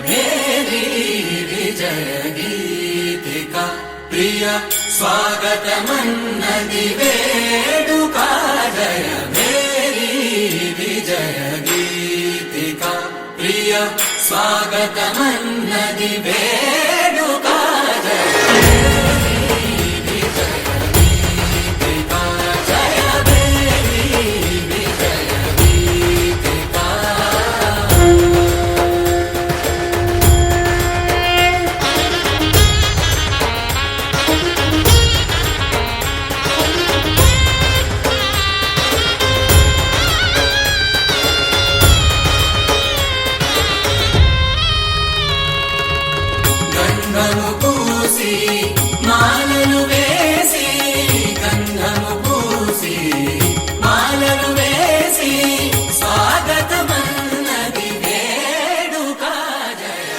भेरी विजय गीतिका प्रिय स्वागतमन्नदि वेडुका जय भेरी विजय गीतिका प्रिय स्वागतमन्नदि वेडुका जय గంధము పూసి మాలలు వేసి గంధము పూసి మాలలు వేసి స్వాగతమన్నది వేడుకా జయ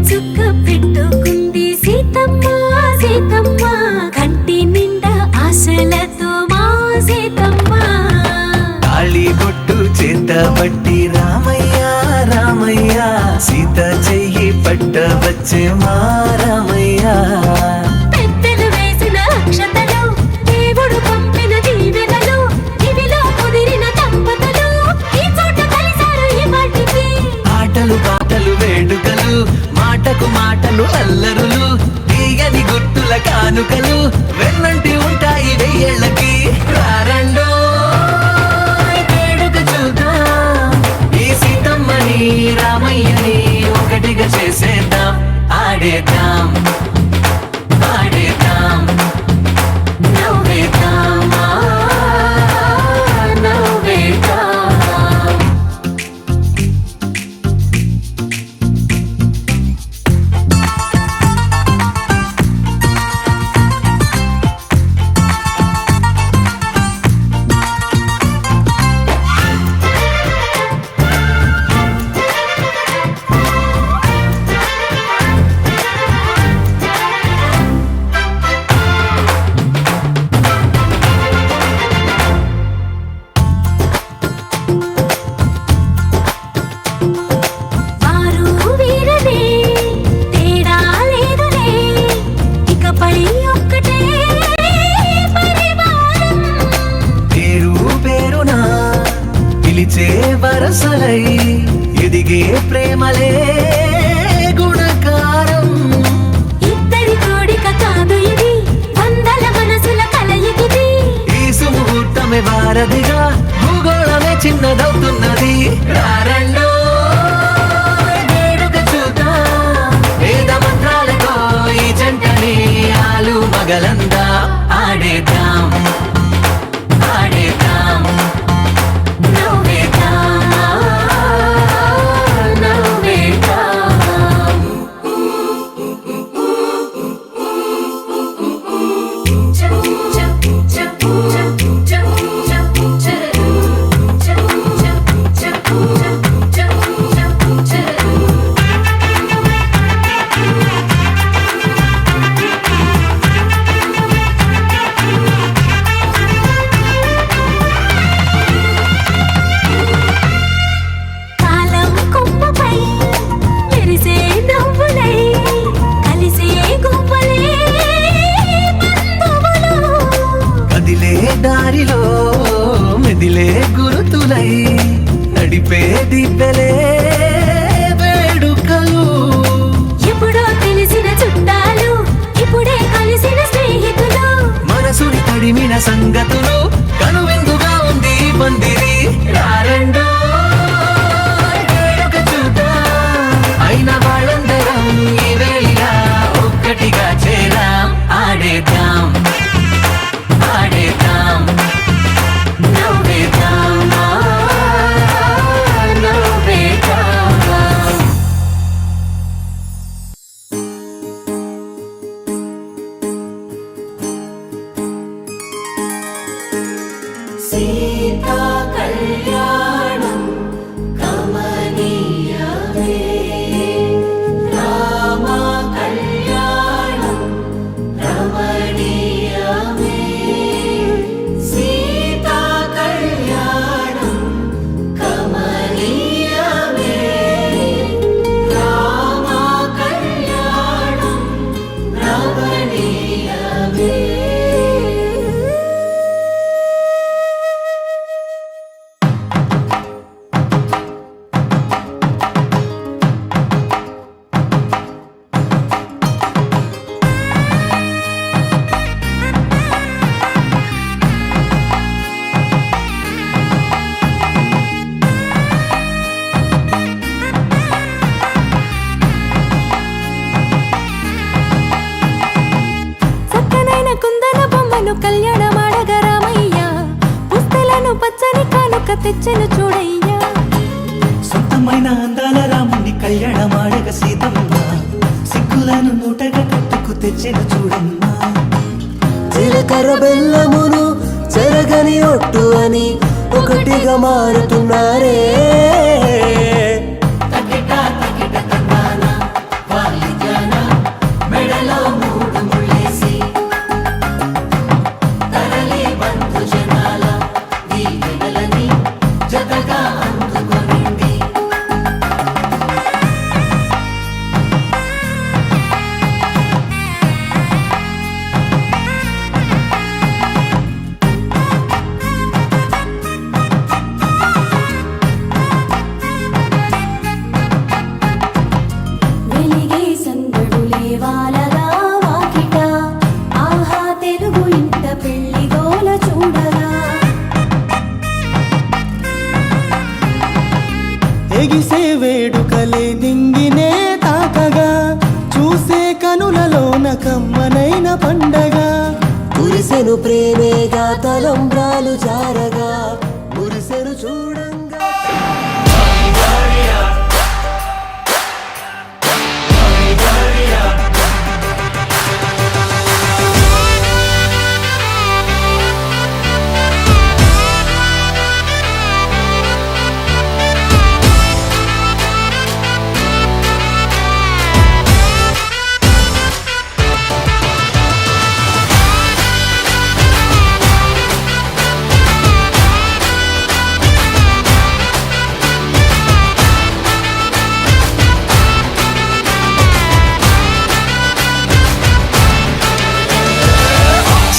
చుక్క పెట్టుకుంది సీతమ్మ సీతమ్మ కంటి నిండా ఆశలతో మా సీతమ్మ తాళి బొట్టు చేత పట్టి రామయ్య రామయ్య సీత చెయ్యి పట్ట వచ్చే మా రామయ్య పెద్దలు వేసిన అక్షతలు దేవుడు పంపిన దీవెనలు ఇవిలో కుదిరిన దంపతులు ఈ చోట కలిసారు ఈ వాటికి ఆటలు పాటలు వేడుకలు మాటకు మాటలు అల్లరులు తీయని గుర్తుల కానుకలు వెన్నంటి ఉంటాయి వెయ్యేళ్ళకి రారండో వేడుక చూద్దాం ఈ సీతమ్మని రామయ్యని ఒకటిగా చేసేద్దాం ఆడేద్దాం పాడేద్దాం నవ్వేద్దాం నవ్వేద్దాం వారు వీరనే తేడా లేదులే ఇకపై ఒక్కటే పరివారం పేరు పేరునా పిలిచే వరసలై ఎదిగే ప్రేమలే గుణకారం ఇద్దరి కోడిక కాదు ఇది వందల మనసుల కలయికిది ఈ సుముహూర్తమే వారధిగా భూగోళమే చిన్నదవుతున్నది రారండో వేడుక చూద్దాం వేద మంత్రాలతో ఈ జంటని ఆలు మగలందా ఆడేద్దాం ఆడేద్దాం నవ్వేద్దాం నవ్వేద్దాం తెచ్చెను చూడయ్యా. సొంతమైన అందాల రాముని కళ్యాణమాడగ సీతమ్మ సిగ్గులను మూటగా కట్టుకు తెచ్చెను చూడమ్మా. జీలకర్ర బెల్లమును చెరగని ఒట్టు అని ఒకటిగా మారుతున్నారే. మెడలో మూడు ముళ్ళేసి తరలి బంధు జనాల దీవెనలని జతగా అందుకొనింది. వెలిగే సందడులే వాలగా వాకిట, ఆహా తెలుగు ఇంట పెళ్లి గోల చూడగా. ఎగిసే వేడుకలే నింగినే తాకగా, చూసే కనులలోన కమ్మనైన పండగ. కురిసెను ప్రేమేగా తలంబ్రాలు జారగా, మురిసెను చూడంగా.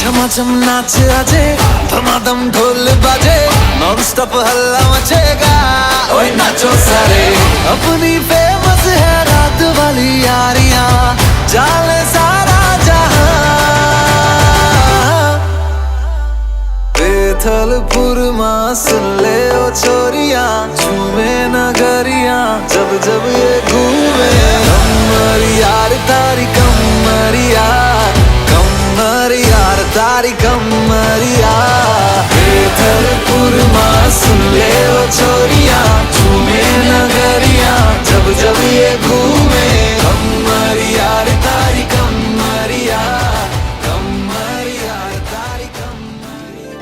झमाझम नाच आजे धमाधम ढोल बाजे नॉन स्टॉप हल्ला मचेगा ओए नाचो सारे अपनी फेमस है रात वाली यारियां जाले सारा जहां बेथलपुर मां सुन ले ओ छोरियां झूमे नगरियां जब जब ये घूमे कमर यार तारी कमरिया यार तारी कमरिया बेथलपुर मां सुन ले ओ छोरिया झूमे नगरिया जब जब ये घूमे कमर यार तारी कमरिया कमर यार तारी कमरिया.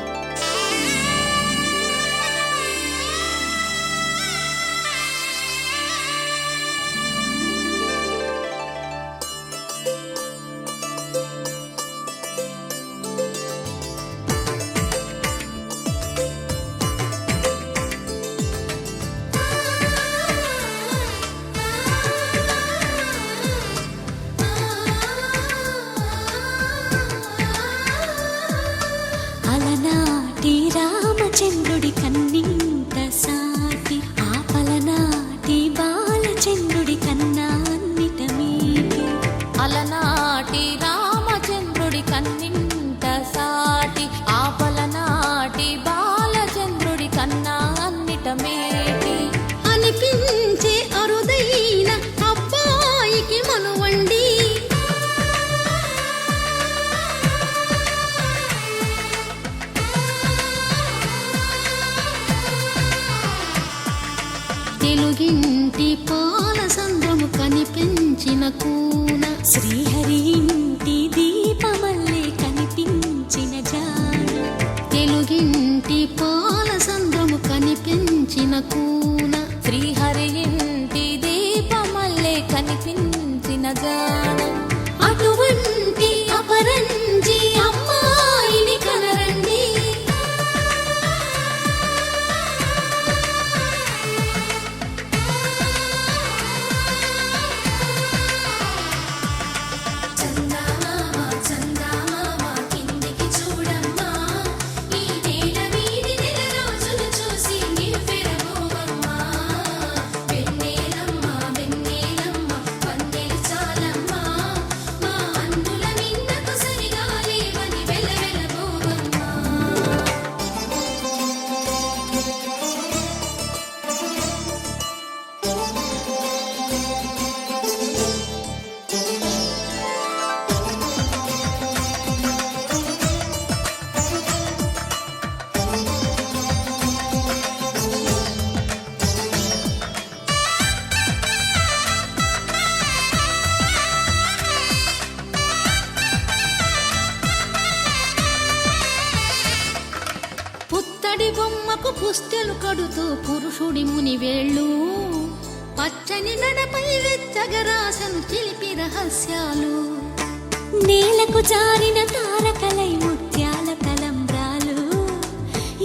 అలనాటి రామచంద్రుడి కన్నింత సాటి, ఆపలనాటి బాలచంద్రుడి కన్నా అన్నిట మీటి. అలనాటి రామచంద్రుడి కన్నింత సాటి, ఆపలనాటి బాలచంద్రుడి కన్నా అన్నిట మేటి. అనిపించే అరుదైన అబ్బాయికి మనువండి, తెలుగింటి పాల సంద్రము కనిపించిన కూన, శ్రీహరి ఇంటి దీపమల్లే కనిపించిన జాన. తెలుగింటి పాల సంద్రము కనిపించిన కూన, శ్రీహరి ఇంటి దీపమల్లే కనిపించిన జాన. అటువంటి అపరంజి అమ్మాయిని కనరండి. పుస్తెలు కడుతూ పురుషుడి ముని వేళ్ళు పచ్చని నడపై వెచ్చగరాసను చిలిపి రహస్యాలు నేలకు జారిన తారకలై ముత్యాల తలంబ్రాలు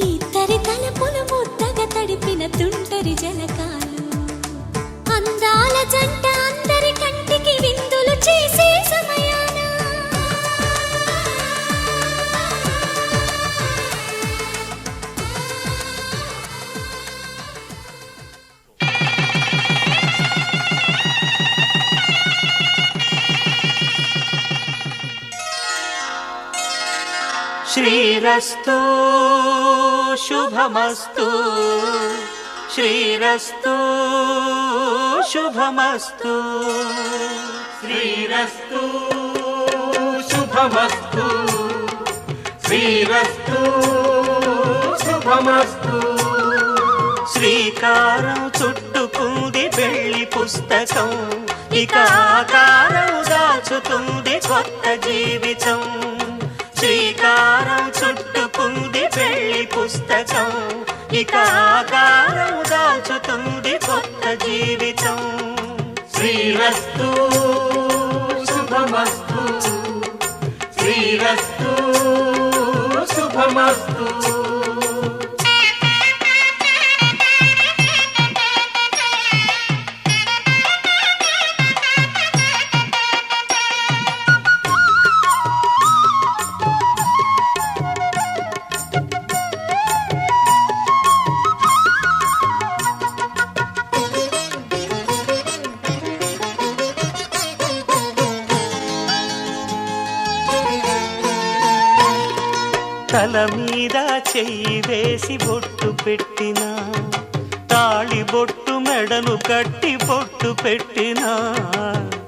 ఇద్దరి తలపులు ముద్దగా తడిపిన తుంటరి జలకాలు అందాల జంట అందరి కంటికి విందులు చేసే సమయాన శ్రీరస్తు శుభమస్తు శ్రీరస్తు శుభమస్తు శ్రీరస్తు శుభమస్తు శ్రీరస్తు శుభమస్తు శ్రీకారం చుట్టుకుంది పెళ్లి పుస్తకం ఇక ఆకారం దాచుతుంది కొత్త జీవితం శ్రీకారం చుట్టుకుంది పెళ్లి పుస్తకం ఇక ఆకారం దాచుతుంది కొత్త జీవితం శ్రీరస్తు శుభమస్తు శ్రీరస్తు శుభమస్తు తల మీద చెయ్యి వేసి బొట్టు పెట్టినా తాళి బొట్టు మెడను కట్టి బొట్టు పెట్టినా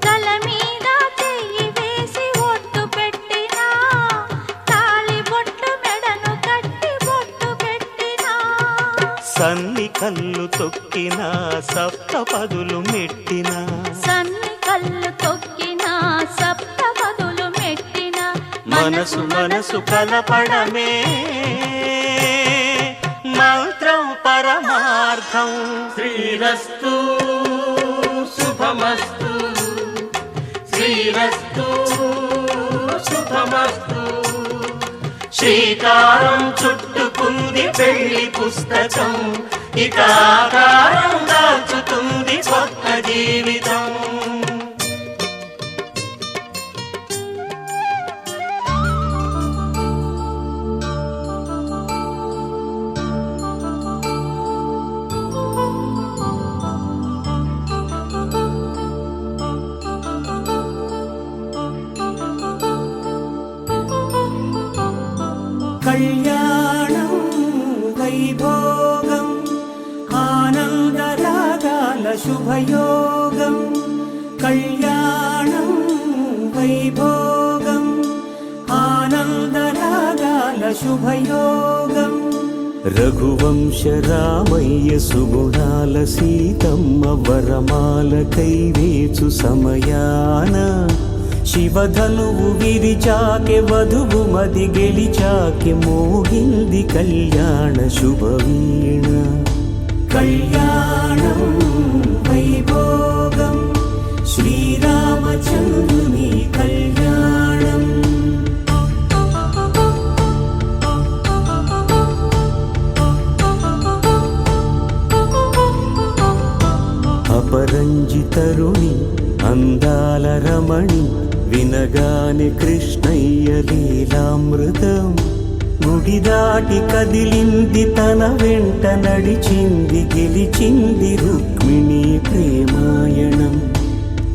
తల మీద చెయ్యి వేసి ఒట్టు పెట్టినా తాళి బొట్టు మెడను కట్టి బొట్టు పెట్టినా సన్ని కళ్ళు తొక్కినా సప్త పదులు మెట్టినా సన్ని కళ్ళు తొక్కినా సప్త పదులు మెట్టినా మనసు మనసు కలపడమే మంత్రం పరమార్థం శ్రీరస్తు శుభమస్తు శ్రీరస్తు శుభమస్తు శ్రీకారం చుట్టుకుంది పెళ్లి పుస్తకం ఇక ఆకారం దాచుతుంది కొత్త జీవితం కళ్యాణం వైభోగం ఆనందరాగాల శుభయోగం కళ్యాణం వైభోగం ఆనందరాగాల శుభయోగం రఘువంశ రామయ్య సుగుణాల సీతమ్మ వరమాల కైవేచు సమయాన శివధనువు విరిచాకె వధువు మది గెలిచాకె మోగింది కళ్యాణ శుభవీణ కళ్యాణం వైభోగం శ్రీరామచంద్రుని కళ్యాణం అపరంజి తరుణి అందాల రమణి వినగానే కృష్ణయ్య లీలామృతం గుడి దాటి కదిలింది తన వెంట నడిచింది గెలిచింది రుక్మిణి ప్రేమాయణం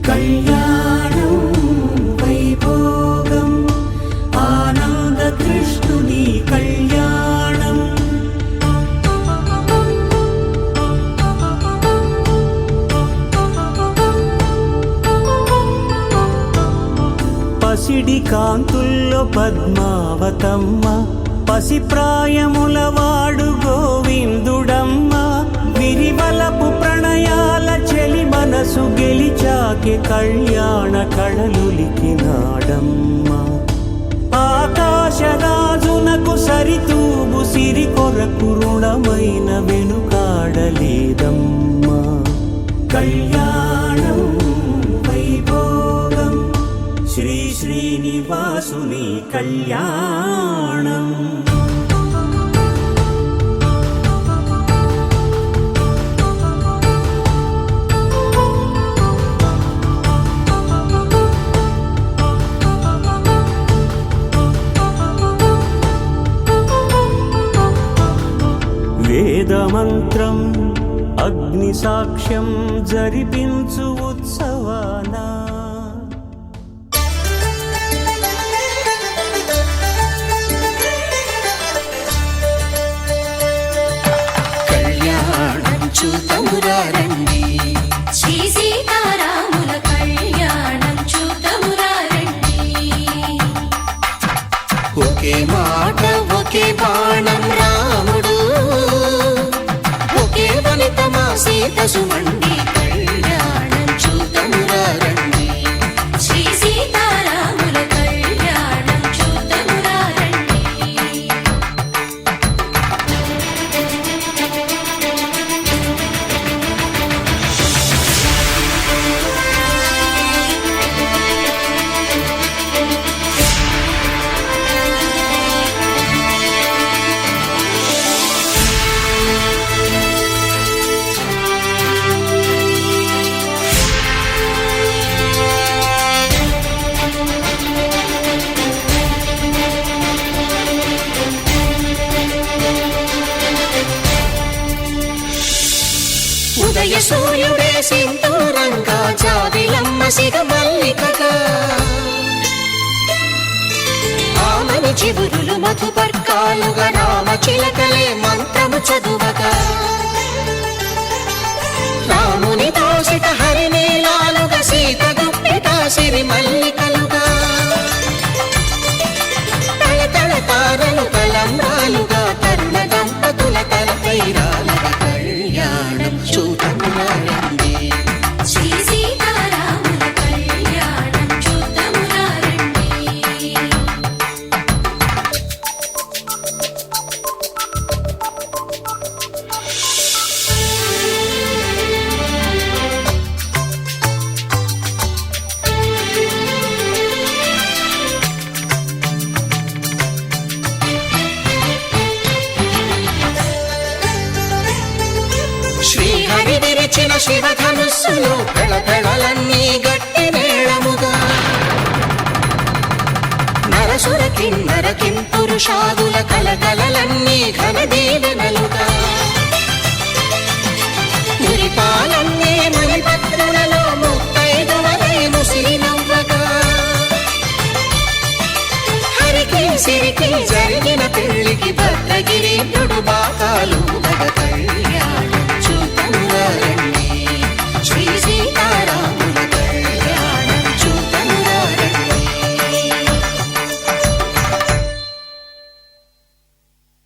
కళ్యాణం వైభోగం ఆనంద కృష్ణుని కళ్యాణం పసిడి కాంతుల్లో పద్మావతమ్మ పసిప్రాయముల వాడు గోవిందుడమ్మ విరివలపు ప్రణయాల చెలి మనసు గెలిచాకె కళ్యాణ కళలులికినాడమ్మ ఆకాశరాజునకు సరితూబు సిరి కొర కొరకు రుణమైన వెనుకాడలేదమ్మా. కళ్యాణం వైభోగం శ్రీ శ్రీనివాసుని కళ్యాణం. వేదమంత్రం అగ్ని సాక్ష్యం జరిపించు ఉత్సవానా. కళ్యాణం చూతమురారండి, శ్రీ సీతారాముల కళ్యాణం చూతమురారండి. ఒకే మాట ఒకే బాణం రాముడు, ఒకే వనిత మా సీత సుమండి. కళ్యాణం చూతమురారండి, శ్రీ సీతారాముల కళ్యాణం చూతమురారండి. ఉదయ సూర్యుడే సింధూరంగా, జాబిలమ్మ సిగ మల్లికగా, ఆమని చివురులు మధుపర్కాలుగా, రామ చిలకలే మంత్రము చదువగా, రాముని దోసిట హరినీలాలుగా, సీత గుప్పిట సిరి మల్లికలుగా, తళతళ తారలు తలంబ్రాలుగా, తరుణ దంపతుల తలపైరాలుగా. కళ్యాణం చూతమురారండి, శ్రీ సీతారాముల కళ్యాణం చూతమురారండి. శ్రీహరి విరిచిన శివధనుస్సులు పెళపెళలన్నీ గట్టి మేళముగా, నరసుర కిన్నర కింపురుషాదుల కలకలలన్నీ ఘన దీవెనలుగా, మురిపాలన్నీ మురిపత్రులలో ముత్తైదువలై ముసిరి నవ్వగా, హరికి సిరికి జరిగిన పెళ్లికి భద్రగిరీంద్రుడు బాకాలు కళ్యాణం చూతమురారండి, శ్రీ సీతారాముల కళ్యాణం చూతమురారండి.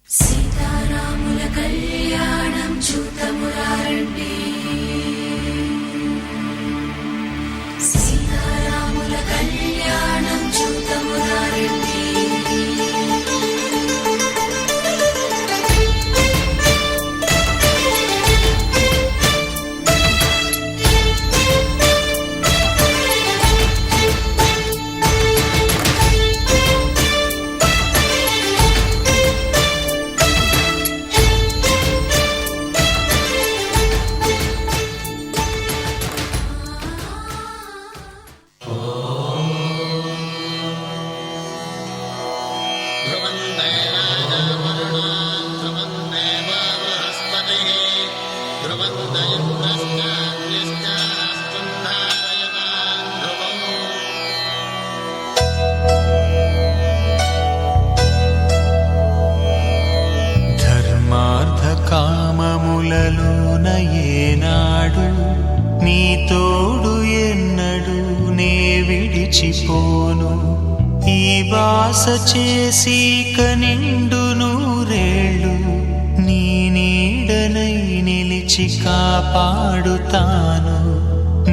సీతారాముల కళ్యాణం చూతమురారండి, సీతారాముల కళ్యాణం చూతమురారండి. ధర్మార్థ కామములలోన ఏనాడు నీ తోడు ఎన్నడు నే విడిచిపోను. ఈ బాస చేసి కనిండు నూరేళ్ళు నీ నీడనై నిలిచి కాపాడుతాను,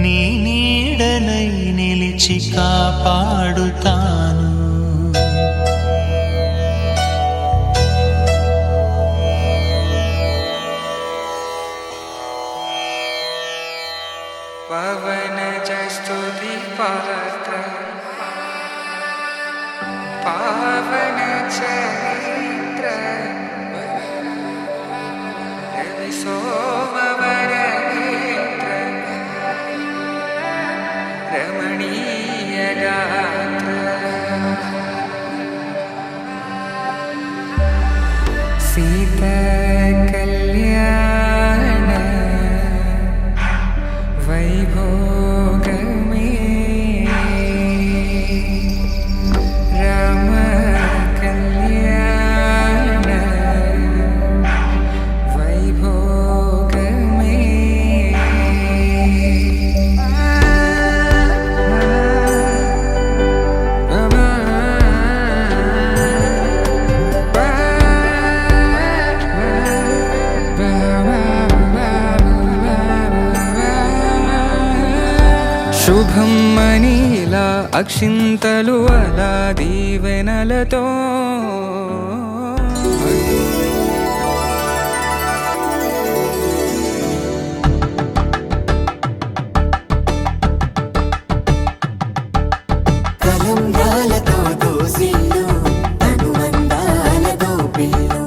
నీ నీడనై నిలిచి కాపాడుతాను. పవన జస్తుతి పాత్ర పావన చరిత్ర రవి సోమవర నేత్ర రమణీయ గాత్ర సీత కళ్యాణ వైభోగమే రామ కళ్యాణ వైభోగమే శుభం మనీలా అక్షింతలు అలా దీవెనలతో కలంబ్రాలతో దోసిల్లు అనువందాలతో పిల్లు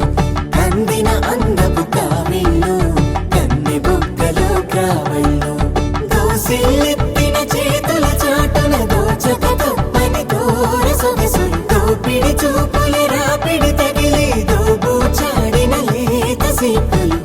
కందిన అందపు కావిళ్ళు కన్నె బొగ్గలో క్రావళ్ళు దోసిల్లెత్తిన చేతుల చాటున దోచక తప్పని దూర సొగసులు దోపిడి చూపుల రాపిడి తగిలి దోబూచాడిన లేత సీపులు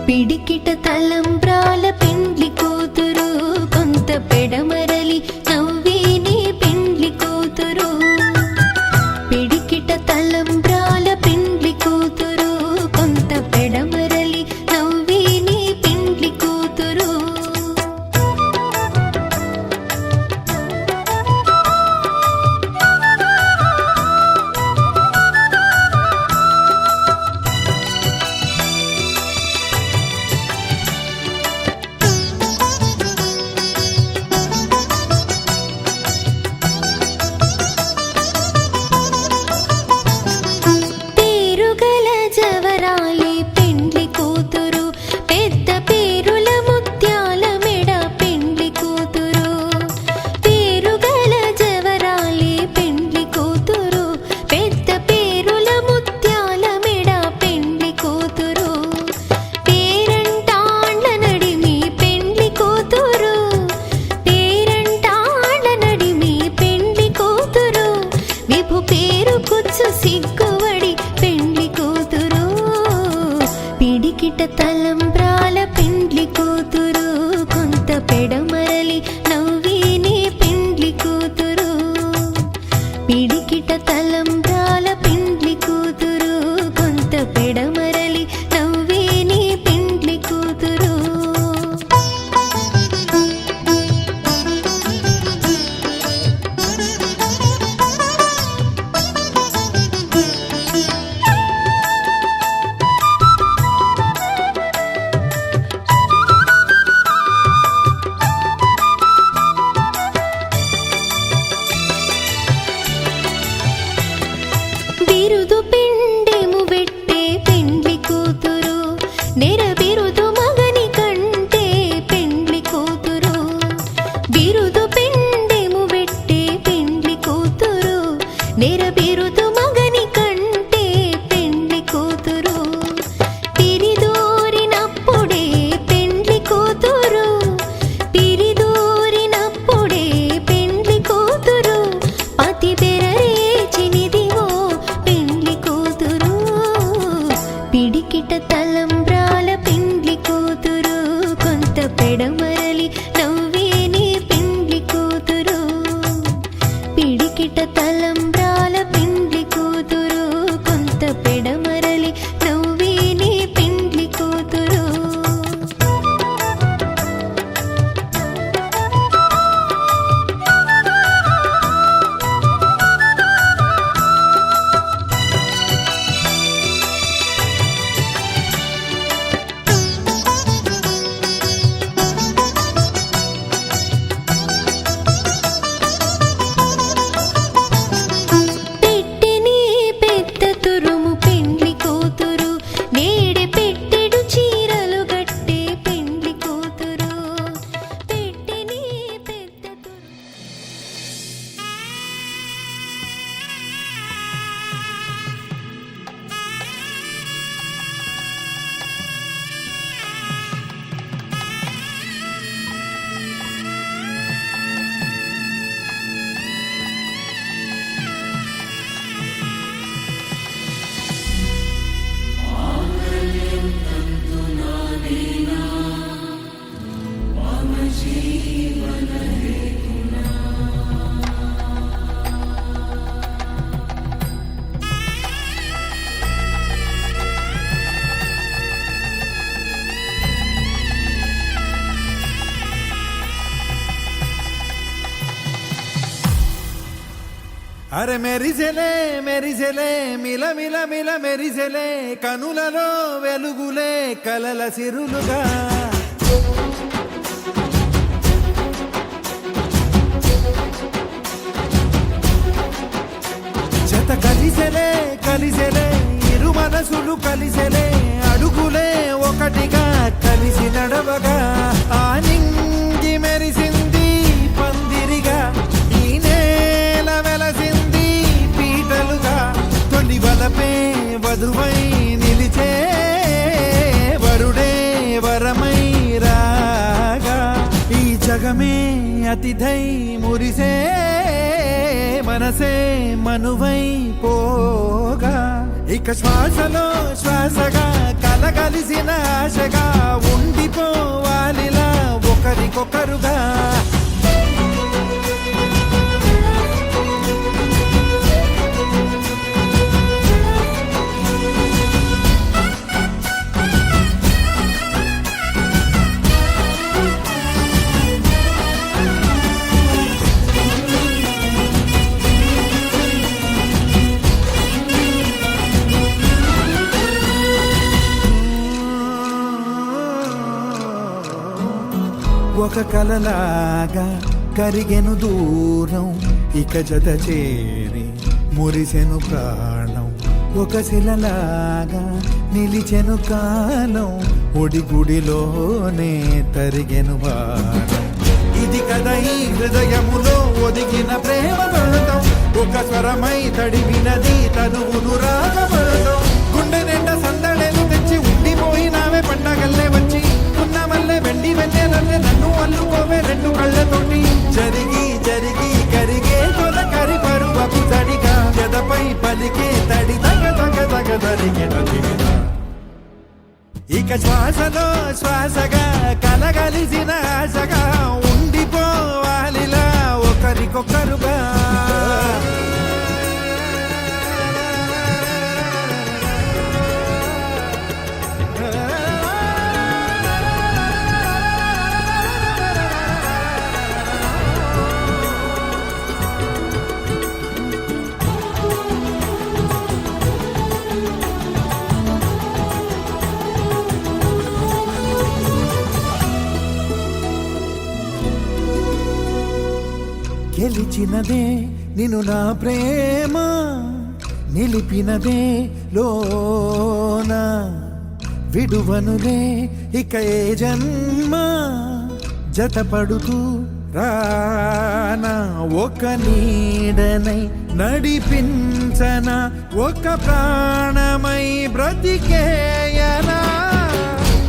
పిడికిట తలంబ్రాల పెండ్లి కూతురు కొంత పెడమరలి నవ్వేని పెండ్లి కూతురు పిడికిట తలంబ్రాల పెండ్లి కూతురు కొంత పెడమరలి నవ్వేని పెండ్లి కూతురు పేరుగల జవరాలి పెండ్లి కూతురు పెద్ద పేరుల ముత్యాల మెడ పెండ్లి కూతురు పేరుగల జవరాలి పెండ్లి కూతురు పెద్ద పేరుల ముత్యాల మెడ పెండ్లి కూతురు పేరంటాండ్ల నడిమి పెండ్లి కూతురు పేరంటాండ్ల నడిమి పెండ్లి కూతురు విభు పేరు కుచ్చు సిగ్గువడి పెండ్లి కూతురు పిడికిట తలంబ్రాల పెండ్లి కూతురు కొంత పెడమరలి నవ్వేని పెండ్లి కూతురు పిడికిట తలంబ్రాల పెండ్లి కూతురు కొంత పెడమరలి నవ్వేని పెండ్లి కూతురు బిరుదు పిండెము వెట్టే పెండ్లి కూతురు నెర బిరుదు మగని కంటే పెండ్లి కూతురు బిరుదు పిండెము వెట్టే పెండ్లి కూతురు నెర బిరుదు మగని కంటే పెండ్లి కూతురు పిరిదోరినప్పుడే పెండ్లి కూతురు పిరిదోరినప్పుడే పెండ్లి కూతురు పతి బెరరేచినిదివో పెండ్లి కూతురు పిడికిట తలంబ్రాల పెండ్లి కూతురు కొంత పెడమరలి నవ్వేని పెండ్లి కూతురు పిడికిట తలంబ్రాల పెండ్లి కూతురు కొంత పెడమరలి నవ్వేని పెండ్లి అరే మెరిసెలే మెరిసెలే మిల మిల మిల మెరిసెలే కనులలో వెలుగులే కలల సిరులుగా జత కలిసెలే కలిసెలే ఇరు మనసులు కలిసెలే అడుగులే ఒకటిగా కలిసి నడవగా ఆ నింగి మెరిసింది పందిరిగా ఈ నేల వెలసింది పీటలుగా తొలి వలపే వధువై నిలిచే వరుడే వరమై రాగా ఈ జగమే అతిథై మురిసే మనసే మనువై పోగా ఇక శ్వాసలో శ్వాసగా కలగలిసిన ఆశగా ఉండిపోవాలిలా ఒకరికొకరుగా ఒక కలలాగా కరిగెను దూరం ఇక జత చేరి మురిసెను ప్రాణం ఒక శిలలాగా నిలిచెను కాలం ఒడిగుడిలోనే తరిగెను భారం ఇది కదా ఈ హృదయములో ఒదిగిన ప్రేమ బంధం ఒక స్వరమై తడివినది తనువును రాగబడటం గుండె నిండా సందడేలు తెచ్చి ఉండిపోయినావే పండగల్లే వచ్చి మల్లె వెండి వెన్నెలల్లే నన్ను అల్లుకోవే రెండు కళ్ళతోటి జరిగి జరిగి కరిగే తొలకరి పరువపు తడిగా ఎదపై పలికే తడి తగ తగ తగ తరిగిన ఇక శ్వాసలో శ్వాసగా కలగలిసిన ఆశగా ఉండిపోవాలిలా ఒకరికొకరుగా గెలిచినదే నిన్ను నా ప్రేమ నిలిపినదే లోన విడువనులే ఇక ఏ జన్మ జతపడుతూ రానా ఒక నీడనై నడిపించన ఒక ప్రాణమై బ్రతికేయనా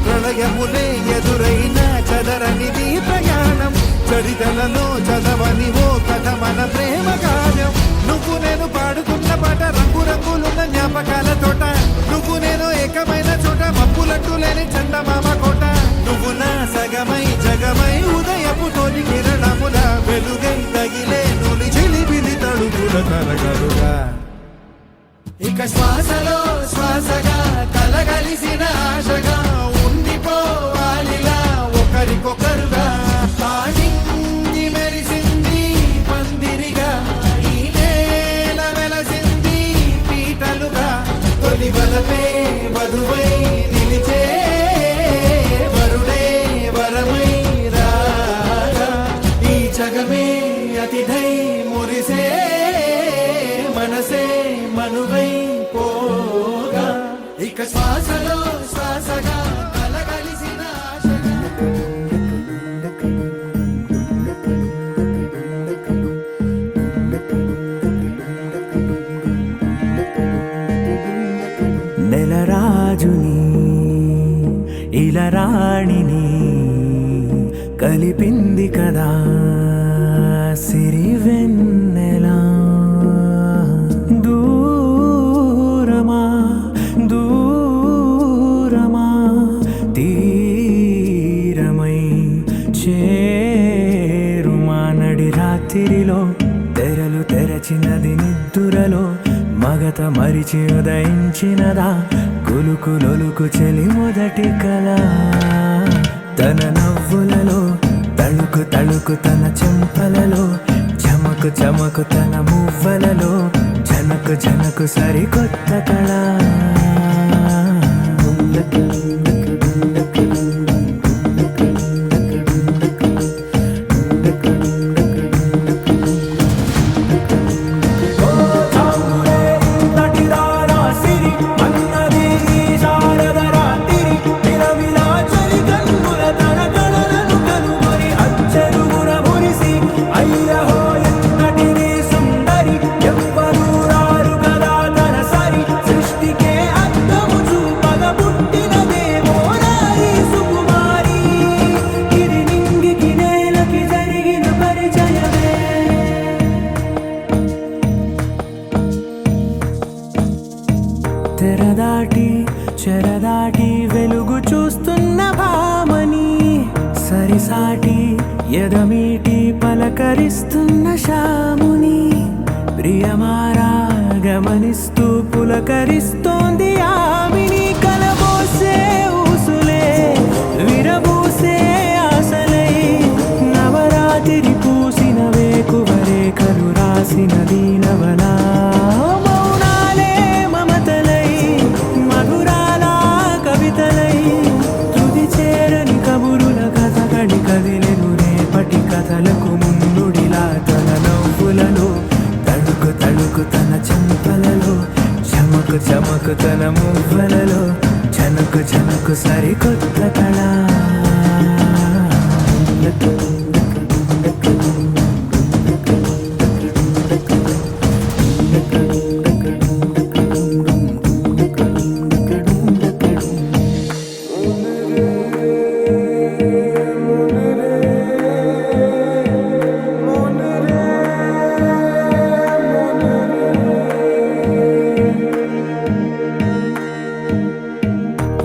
ప్రళయములే ఎదురైన చదరనిది ప్రయాణం చరితలలో చదవని ఓ కథ మన ప్రేమ కావ్యం నువ్వు నేను పాడుకున్న పాట రంగు రంగులున్న జ్ఞాపకాల తోట నువ్వు నేను ఏకమైన చోట మబ్బులట్టు లేని చందమామ కోట నువ్వు నా సగమై జగమై ఉదయపు తోటి కిరణముల వెలుగై తగిలే నులి చిలిబిలి తడుగుల తరగలుగా ఇక శ్వాసలో శ్వాసగా కలగలిసిన ఆశగా ఉండిపోవాలిలా ఒకరికొకరుగా నింగి మెరిసింది పందిరిగా ఈ నేల వెలసింది పీటలుగా తొలి వలపే వధువై నిలిచే వరుడే వరమై రాగా ఈ జగమే అతిథై మురిసే మనసే మనువై పోగా ఇక శ్వాసలో శ్వాసగా కలగలిసిన నెలరాజుని ఇలా రాణిని కలిపింది కదా సిరివెన్నెలా దూరమా దూరమా తీరమై చేరుమా నడి రాత్రిలో తెరలు తెరచినది నిద్దురలో మగత మరిచి ఉదయించినదా కులుకులొలుకు చెలి మొదటి కళ తన నవ్వులలో తళుకు తళుకు తన చెంపలలో చెమట చమకు చమకు తన మువ్వలలో జనకు జనకు సరికొత్త కళ తెరదాటి చెరదాటి వెలుగు చూస్తున్న భామని సరిసాటి ఎదమీటి పలకరిస్తున్న శాముని ప్రియమారా గమనిస్తూ పులకరిస్తోంది ఆమిని కలబోసే ఊసులే విరబూసే ఆశలై నవరాత్రి పూసిన వేకువరేకలు రాసిన దీనవనా కథలకు ముందుడిలా తన నవ్వులలో తడుకు తడుకు తన చెంపలలో చమకు చమకు తన మువ్వలలో చనకు చనకు సరికొత్త కళ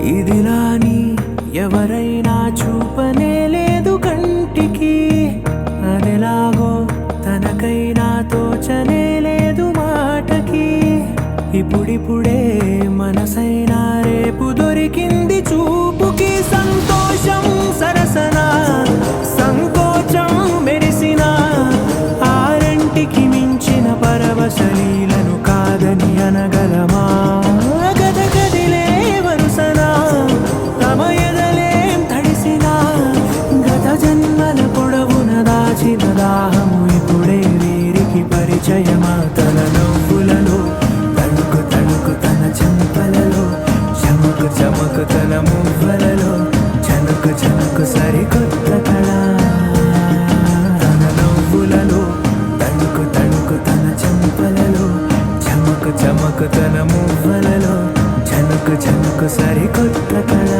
ఇదిలాని ఎవరైనా చూపనే లేదు కంటికి అదెలాగో తనకైనా తోచనే లేదు మాటకి ఇప్పుడిప్పుడే మనసైనా రేపు దొరికింది చూపుకి సంతోషం సరసన సంకోచం మెరిసిన ఆరంటికి మించిన పరవశలీలను కాదని అనగలమా దాహము ఇప్పుడే వీరికి పరిచయమా తన నవ్వులలో తడుకు తడుకు తన చెంపలలో చమకు చమకు తన మువ్వలలో చనకు చనకు సరికొత్త కళ తన నవ్వులలో తడుకు తడుకు తన చెంపలలో చమకు చమకు తన మువ్వలలో చనకు చనకు సరికొత్త కళ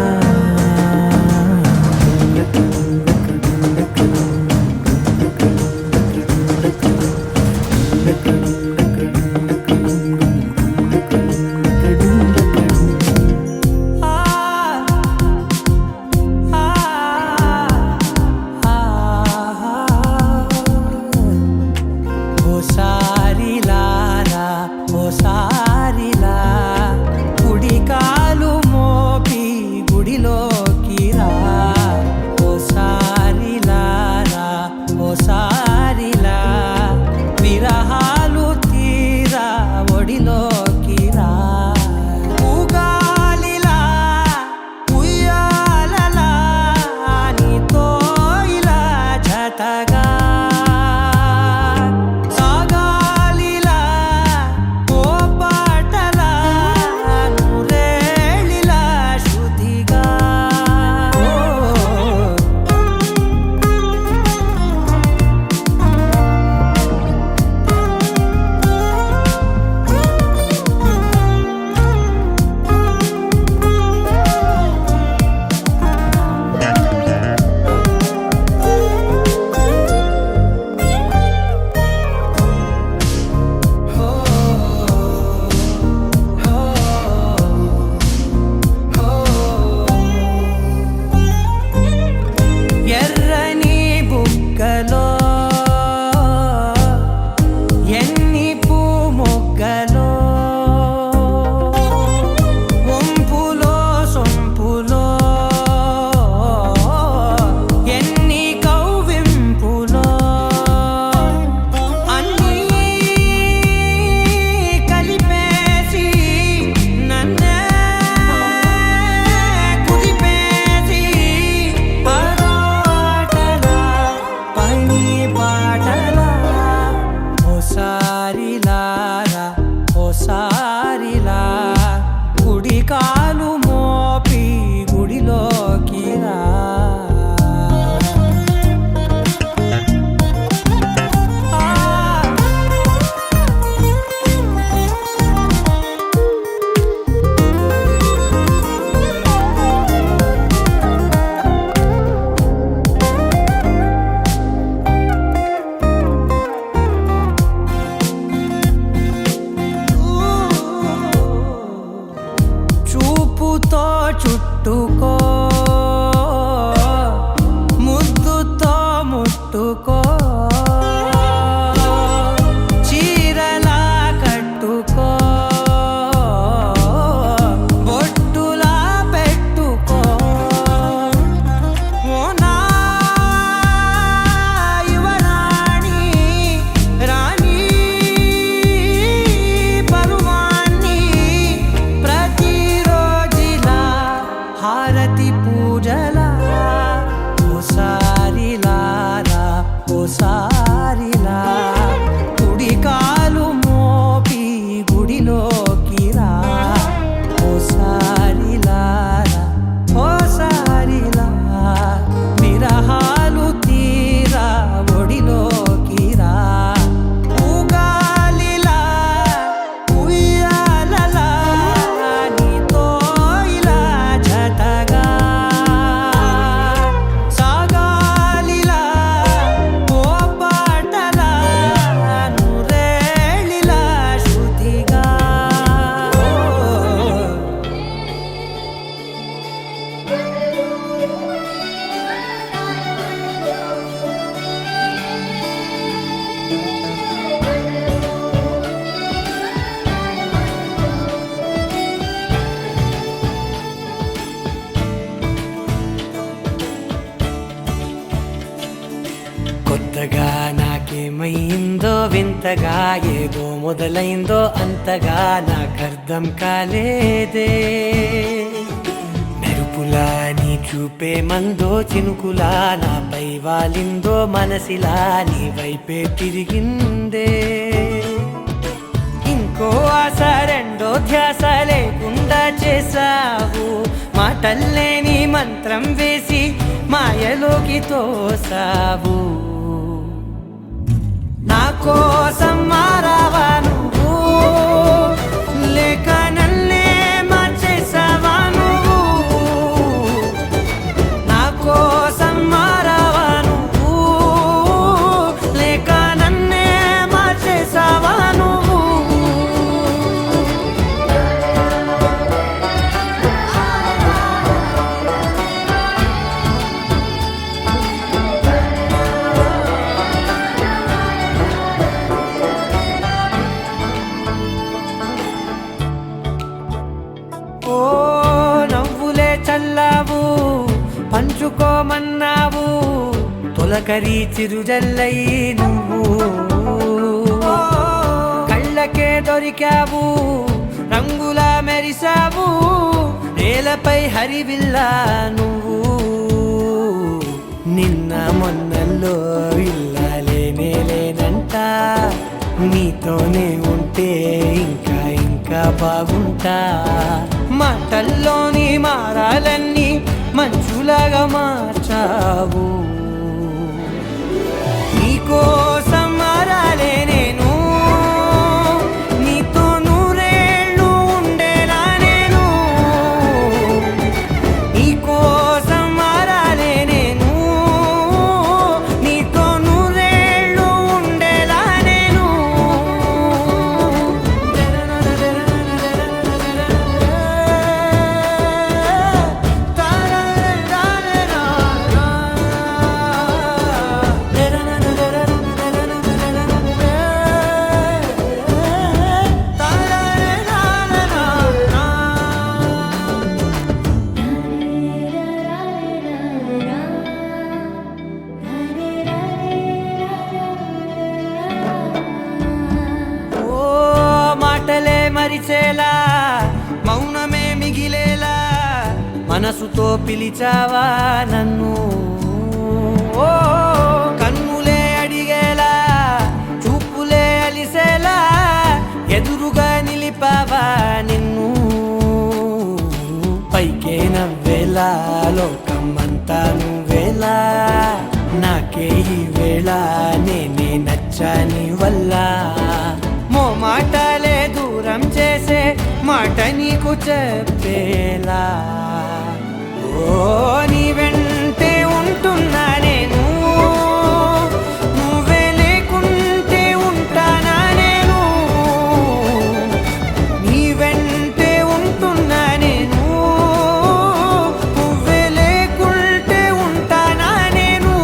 హారతి పూజలా ఓసారిలారా ఓసారిలా కుడి కాలు మోపి గుడిలోకి రా ఓసారిలారా ఓసారిలా విరహాలు తీరా ఒడిలోకి రా ఊగాలిలా ఉయ్యాలలా నీతో ఇలా జతగా సాగాలిలా ఓ పాటలా నూరేళ్ళిలా శృతిగా కొత్తగా నాకేమైందో వింతగా ఏదో మొదలైందో అంతగా నాకర్థం కాలేదే మెరుపులా నీ చూపే మందో చినుకులా నాపై వాలిందో మనసిలా నీ వైపే తిరిగిందే ఇంకో ఆశ రెండో ధ్యాస లేకుండా చేసావు మాటల్లేని మంత్రం వేసి మాయలోకి తోసావు నా కోసం మారావా నువ్వు లేక నన్నే మార్చేసావా నువ్వు నా కోసం మారావా నువ్వు లేక నన్నే మార్చేసావా నువ్వు ఓ నవ్వులే చల్లావు పంచుకోమన్నావు తొలకరి చిరుజల్లై నువ్వు కళ్ళకే దొరికావు రంగులా మెరిసావు నేలపై హరివిల్లా నువ్వు నిన్న మొన్నల్లో ఇల్లాలేనే లేనంట నీతోనే ఉంటే ఇంకా ఇంకా బాగుంటా మాటల్లోని మారాలన్నీ మంచులాగా మార్చావు నీకోసం మారాలే నేను నీతో నూరేళ్ళు ఉండేలా నేను నీకోసం మారాలే నేను నీతో నూరేళ్ళు ఉండేలా నేను ఓ మాటలే మరిచేలా మౌనమే మిగిలేలా మనసుతో పిలిచావా నన్ను ఓ కన్నులే అడిగేలా చూపులే అలిసేలా ఎదురుగా నిలిపావా నిన్ను పైకే నవ్వేలా లోకమంతా నువ్వేలా నాకే ఈ వేళ నేనే నచ్చాని వల్ల మాటలే దూరం చేసే మాట నీకు చెప్పేలా ఓ నీ వెంటే ఉంటున్నా నేను నువ్వే లేకుంటే ఉంటానా నేను నీ వెంటే ఉంటున్నా నేను నువ్వే లేకుంటే ఉంటానా నేను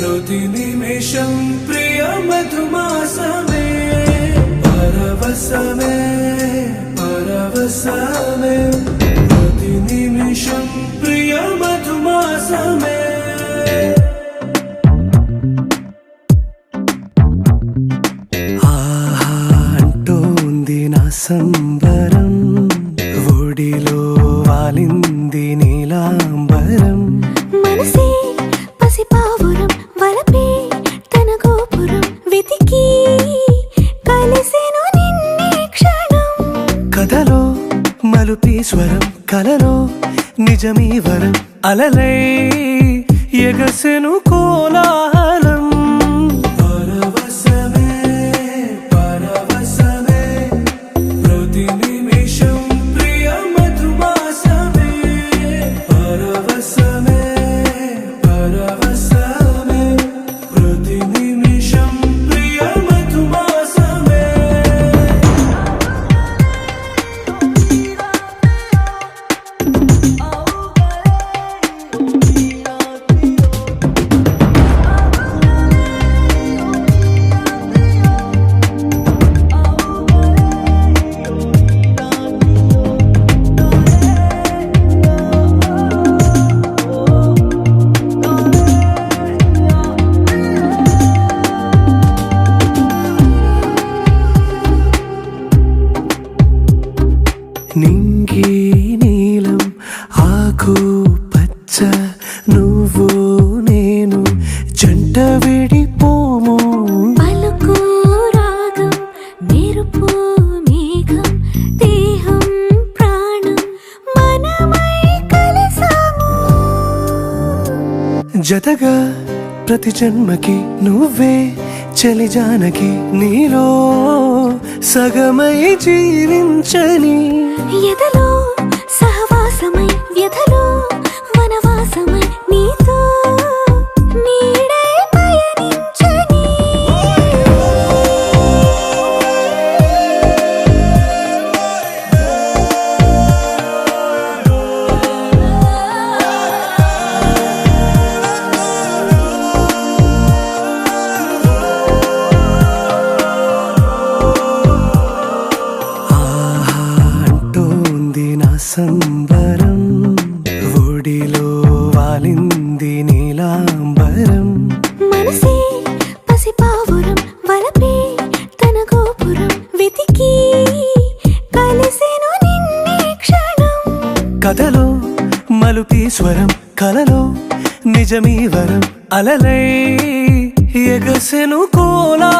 ప్రతి నిమిషం ప్రియ మధుమాసమే పరవశమే పరవశమే ప్రతి నిమిషం ప్రియ మధుమాసమే ఆహా అంటోంది నా సంబరం ఒడిలో వాలింది నీలాంబరం మనసే పసిపావురం వలపే తన గోపురం వెతికి కలిసెను నిన్నే క్షణం కథలో మలుపీశ్వరం కలలో నిజమీ వరం అలలై ఎగసెను కోలాహలం పరవశమే పరవశమే ప్రతి నిమిషం ప్రియ మధుమాసమే పరవశమే పరవశమే ప్రతి నిమిషం ప్రియ మధుమాసమే నింగి నీలం ఆకు పచ్చ నువ్వు నేను జంట విడిపోము పలుకు రాగం మెరుపు మేఘం దేహం ప్రాణం మనమై కలిసాము జతగా ప్రతి జన్మకి నువ్వే చలి జానకి నీలో సగమై జీవించని ఎదలో సహవాసమై వ్యధలో వనవాసమై నీతో నీడై పయనించని ఆహా అంటోంది నా సంబరం ఒడిలో వాలింది నీలాంబరం మనసే పసిపావురం వలపే తన గోపురం వెతికి కలిసెను నిన్నే క్షణం కథలో మలుపీశ్వరం కలలో నిజమీ వరం అలలై ఎగసెను కోలా